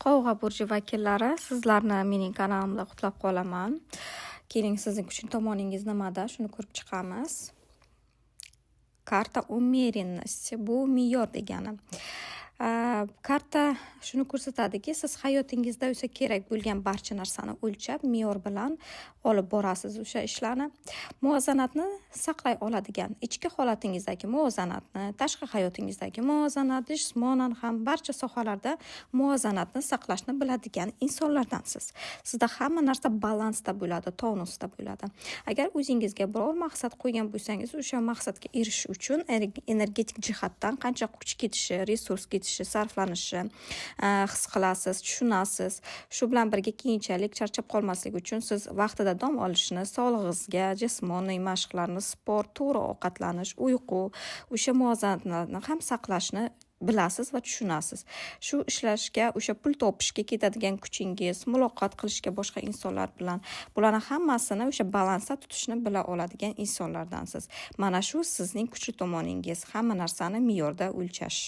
Qovg'a burji vakillari, sizlarni mening kanalimda qutlab qolaman. Keling, sizning kuchli tomoningiz nimada? Shuni ko'rib chiqamiz. Karta umerinности. Bu me'yor degani. Karta shuni ko'rsatadiki, siz hayotingizda o'sha kerak bo'lgan barcha narsani o'lchab, me'yor bilan olib borasiz o'sha ishlarni. Muvozanatni saqlay oladigan, ichki holatingizdagi muvozanatni, tashqi hayotingizdagi muvozanatni, jismonan ham barcha sohalarda muvozanatni saqlashni biladigan insonlardansiz. Sizda hamma narsa balansda bo'ladi, tonusda bo'ladi. Agar o'zingizga biror maqsad qo'ygan bo'lsangiz, o'sha maqsadga erishish uchun energetik jihatdan qancha kuch ketishi, resurs ketishi, sarflanishi his qilasiz, tushunasiz. Shu bilan birga keyinchalik charchab qolmaslik uchun siz vaqtida dam olishni, sog'lig'ingizga, jismoniy mashqlarni, sport, to'g'ri ovqatlanish, uyqu, o'sha muvozanatni ham saqlashni bilasiz va tushunasiz. Shu ishlashga, o'sha pul topishga ketadigan kuchingiz, muloqot qilishga boshqa insonlar bilan, bularni hammasini o'sha balansda tutishni bila oladigan insonlardansiz. Mana shu sizning kuchli tomoningiz, hamma narsani me'yorda o'lchash.